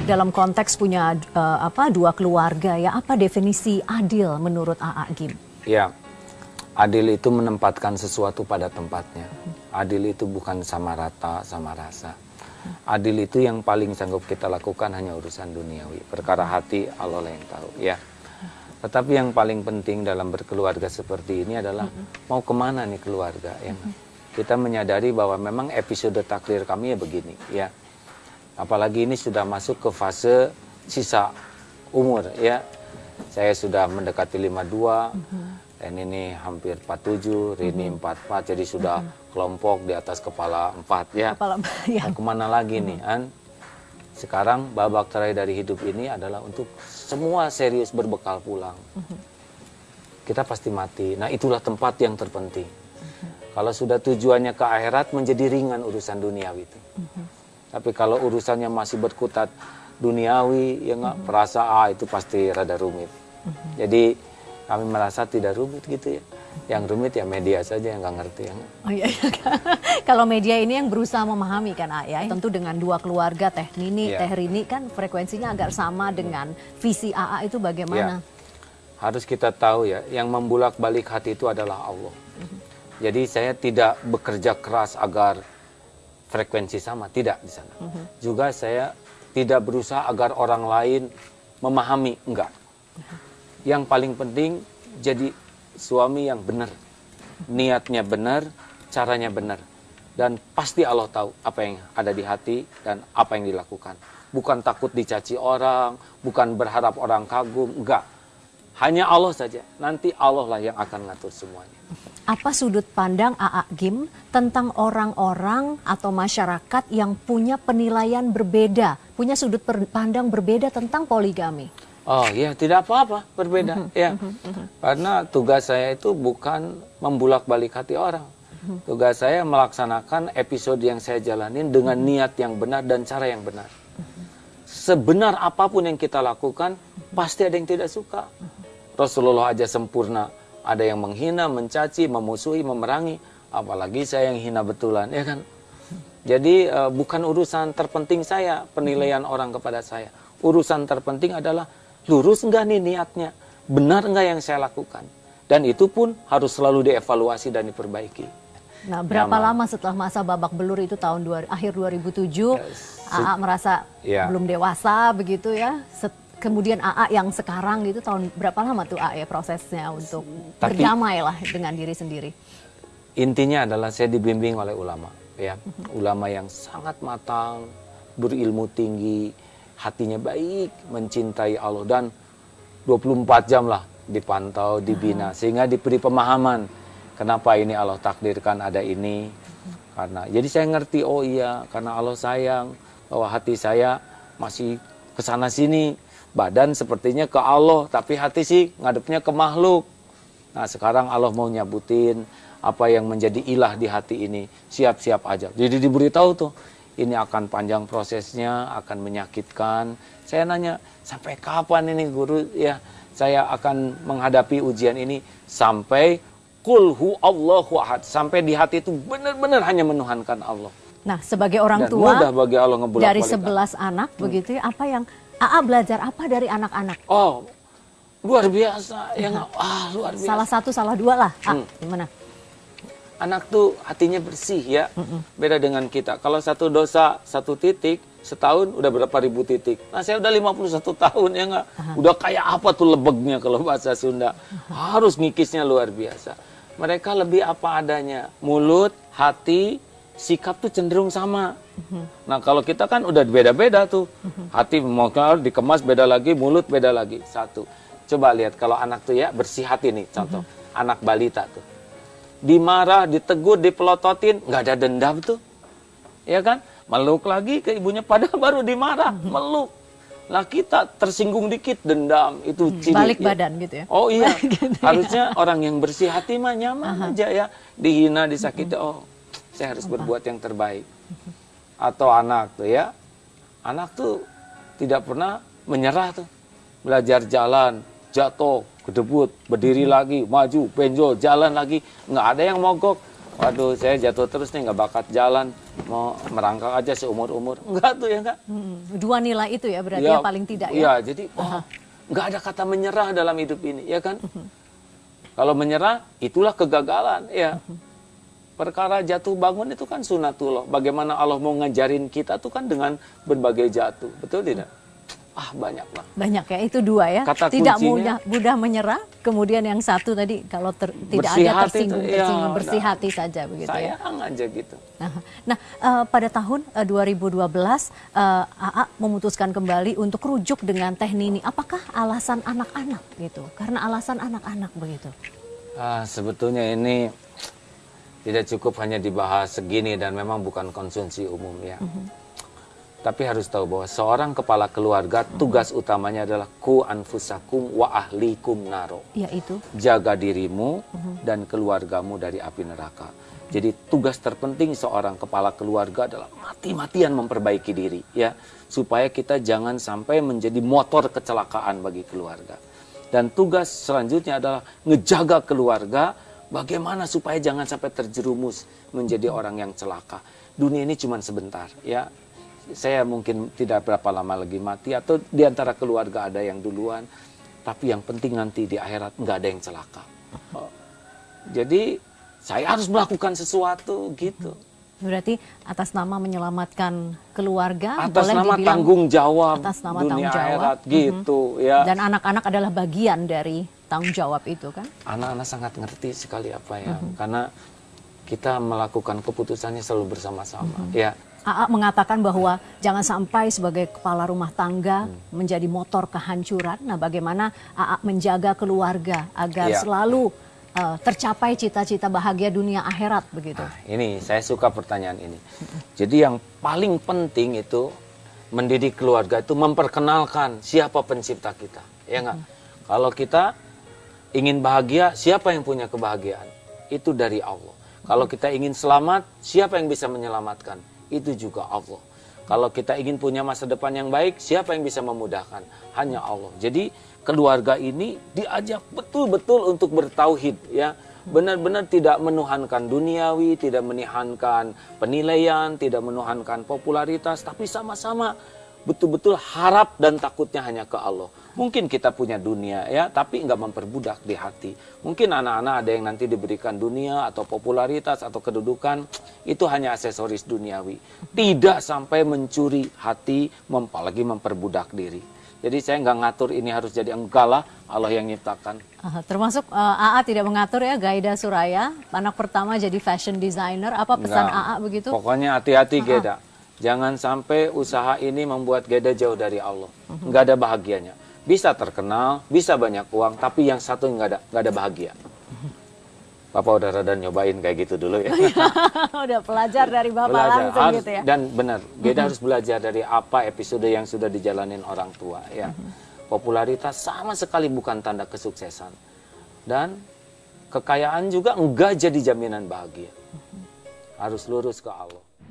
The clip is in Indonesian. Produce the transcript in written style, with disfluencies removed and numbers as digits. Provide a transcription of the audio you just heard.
dalam konteks punya dua keluarga ya, apa definisi adil menurut AA Gim? Ya, adil itu menempatkan sesuatu pada tempatnya. Adil itu bukan sama rata, sama rasa. Adil itu yang paling sanggup kita lakukan hanya urusan duniawi. Perkara hati Allah lah yang tahu ya. Tetapi yang paling penting dalam berkeluarga seperti ini adalah mau kemana nih keluarga ya. Kita menyadari bahwa memang episode takdir kami ya begini ya. Apalagi ini sudah masuk ke fase sisa umur ya. Saya sudah mendekati 52, dan ini hampir 47, Rini 44, jadi sudah kelompok di atas kepala 4 ya. Ya. Nah, kemana lagi nih An? Sekarang babak terakhir dari hidup ini adalah untuk semua serius berbekal pulang. Kita pasti mati. Nah itulah tempat yang terpenting. Kalau sudah tujuannya ke akhirat menjadi ringan urusan duniawi itu. Tapi kalau urusannya masih berkutat duniawi, ya nggak perasa itu pasti rada rumit. Jadi kami merasa tidak rumit gitu ya. Yang rumit ya media saja yang nggak ngerti ya. Oh iya, kalau media ini yang berusaha memahami kan AA, tentu dengan dua keluarga Teh Nini, Teh Rini kan frekuensinya agak sama dengan visi AA itu bagaimana? Harus kita tahu ya, yang membulak-balik hati itu adalah Allah. Jadi saya tidak bekerja keras agar frekuensi sama, tidak di sana. Juga saya tidak berusaha agar orang lain memahami, enggak. Yang paling penting jadi suami yang benar, niatnya benar, caranya benar. Dan pasti Allah tahu apa yang ada di hati dan apa yang dilakukan. Bukan takut dicaci orang, bukan berharap orang kagum, enggak. Hanya Allah saja, nanti Allah lah yang akan ngatur semuanya. Apa sudut pandang AA Gim tentang orang-orang atau masyarakat yang punya penilaian berbeda, punya sudut pandang berbeda tentang poligami? Oh ya, tidak apa-apa, berbeda ya. Karena tugas saya itu bukan membulak-balik hati orang. Tugas saya melaksanakan episode yang saya jalanin dengan niat yang benar dan cara yang benar. Sebenar apapun yang kita lakukan, pasti ada yang tidak suka. Rasulullah aja sempurna, ada yang menghina, mencaci, memusuhi, memerangi, apalagi saya yang hina betulan, ya kan? Jadi bukan urusan terpenting saya penilaian orang kepada saya. Urusan terpenting adalah lurus enggak nih niatnya, benar enggak yang saya lakukan, dan itu pun harus selalu dievaluasi dan diperbaiki. Nah, berapa lama setelah masa babak belur itu akhir 2007, AA merasa belum dewasa begitu ya? Kemudian AA yang sekarang gitu tahun berapa lama tuh AA prosesnya untuk berdamai lah dengan diri sendiri? Intinya adalah saya dibimbing oleh ulama, ya, ulama yang sangat matang, berilmu tinggi, hatinya baik, mencintai Allah, dan 24 jam lah dipantau, dibina, sehingga diberi pemahaman kenapa ini Allah takdirkan ada ini. Karena jadi saya ngerti, oh iya, karena Allah sayang, bahwa hati saya masih kesana sini, badan sepertinya ke Allah, tapi hati sih ngadepnya ke makhluk. Nah sekarang Allah mau nyabutin apa yang menjadi ilah di hati ini, siap-siap aja. Jadi diberitahu tuh, ini akan panjang prosesnya, akan menyakitkan. Saya nanya, sampai kapan ini guru ya saya akan menghadapi ujian ini? Sampai Qul hu Allahu ahad, sampai di hati itu benar-benar hanya menuhankan Allah. Nah sebagai orang dan tua mudah bagi Allah dari 11 anak begitu ya, apa yang AA belajar apa dari anak-anak? Oh luar biasa, ya luar biasa. Salah satu, salah dua lah, gimana? Anak tuh hatinya bersih ya, beda dengan kita. Kalau satu dosa, satu titik, setahun udah berapa ribu titik. Nah saya udah 51 tahun ya nggak? Udah kayak apa tuh lebegnya kalau bahasa Sunda. Harus ngikisnya luar biasa. Mereka lebih apa adanya. Mulut, hati, sikap tuh cenderung sama. Nah kalau kita kan udah beda-beda tuh. Hati mau dikemas beda lagi, mulut beda lagi. Satu. Coba lihat kalau anak tuh ya bersih hati nih, contoh. Anak balita tuh. Dimarah, ditegur, dipelototin, nggak ada dendam tuh. Ya kan? Meluk lagi ke ibunya, padahal baru dimarah, meluk. Lah kita tersinggung dikit, dendam, itu ciri. Balik ya. badan gitu ya? Oh iya, gitu ya. harusnya orang yang bersih hati mah nyaman aja ya. Dihina, disakiti, oh saya harus berbuat yang terbaik. Atau anak tuh ya, anak tuh tidak pernah menyerah tuh. Belajar jalan, jatuh, kedebut, berdiri lagi, maju, benjol, jalan lagi. Nggak ada yang mogok. waduh saya jatuh terus nih, nggak bakat jalan, mau merangkak aja seumur-umur. Enggak tuh ya enggak. Dua nilai itu ya berarti ya paling tidak ya. Iya, jadi nggak ada kata menyerah dalam hidup ini, ya kan? Kalau menyerah, itulah kegagalan, ya. Perkara jatuh bangun itu kan sunatullah. Bagaimana Allah mau ngajarin kita tuh kan dengan berbagai jatuh, betul tidak? Banyak lah. Banyak ya, itu dua ya. Kata tidak kuncinya, mudah menyerah. Kemudian yang satu tadi kalau tidak ada tersinggung, bersih hati saja begitu ya. Sayang aja gitu. Nah, pada tahun 2012 AA memutuskan kembali untuk rujuk dengan teh Nini. Apakah alasan anak-anak gitu? Karena alasan anak-anak begitu. Sebetulnya ini tidak cukup hanya dibahas segini dan memang bukan konsumsi umum ya. Tapi harus tahu bahwa seorang kepala keluarga tugas utamanya adalah ku anfusakum wa ahlikum naro. Yaitu jaga dirimu dan keluargamu dari api neraka. Jadi tugas terpenting seorang kepala keluarga adalah mati-matian memperbaiki diri ya, supaya kita jangan sampai menjadi motor kecelakaan bagi keluarga. Dan tugas selanjutnya adalah ngejaga keluarga bagaimana supaya jangan sampai terjerumus menjadi orang yang celaka. Dunia ini cuma sebentar ya. Saya mungkin tidak berapa lama lagi mati, atau di antara keluarga ada yang duluan, tapi yang penting nanti di akhirat nggak ada yang celaka. Jadi saya harus melakukan sesuatu gitu. Berarti atas nama menyelamatkan keluarga, atas boleh nama dibilang, tanggung jawab atas nama dunia tanggung jawab, akhirat gitu ya. Dan anak-anak adalah bagian dari tanggung jawab itu kan? Anak-anak sangat ngerti sekali apa ya, karena kita melakukan keputusannya selalu bersama-sama ya. AA mengatakan bahwa jangan sampai sebagai kepala rumah tangga menjadi motor kehancuran. Nah, bagaimana AA menjaga keluarga agar selalu tercapai cita-cita bahagia dunia akhirat begitu? Ini saya suka pertanyaan ini. Jadi yang paling penting itu mendidik keluarga itu memperkenalkan siapa pencipta kita, ya nggak? Kalau kita ingin bahagia, siapa yang punya kebahagiaan? Itu dari Allah. Kalau kita ingin selamat, siapa yang bisa menyelamatkan? Itu juga Allah. Kalau kita ingin punya masa depan yang baik, siapa yang bisa memudahkan? Hanya Allah. Jadi keluarga ini diajak betul-betul untuk bertauhid ya. Benar-benar tidak menuhankan duniawi, tidak menuhankan penilaian, tidak menuhankan popularitas, tapi sama-sama betul-betul harap dan takutnya hanya ke Allah. Mungkin kita punya dunia ya, tapi nggak memperbudak di hati. Mungkin anak-anak ada yang nanti diberikan dunia atau popularitas atau kedudukan, itu hanya aksesoris duniawi. Tidak sampai mencuri hati, apalagi memperbudak diri. Jadi saya nggak ngatur ini harus jadi, enggak lah, Allah yang nyiptakan. Termasuk AA tidak mengatur ya, Gaida Suraya, anak pertama jadi fashion designer. Apa pesan AA begitu? Pokoknya hati-hati Gaida. Jangan sampai usaha ini membuat Gaida jauh dari Allah. Nggak ada bahagianya. Bisa terkenal, bisa banyak uang, tapi yang satu nggak ada bahagia. Bapak udah rada nyobain kayak gitu dulu ya. Udah belajar dari Bapak langsung gitu ya. Dan benar, Gaida harus belajar dari apa episode yang sudah dijalanin orang tua ya. Popularitas sama sekali bukan tanda kesuksesan. Dan kekayaan juga enggak jadi jaminan bahagia. Harus lurus ke Allah.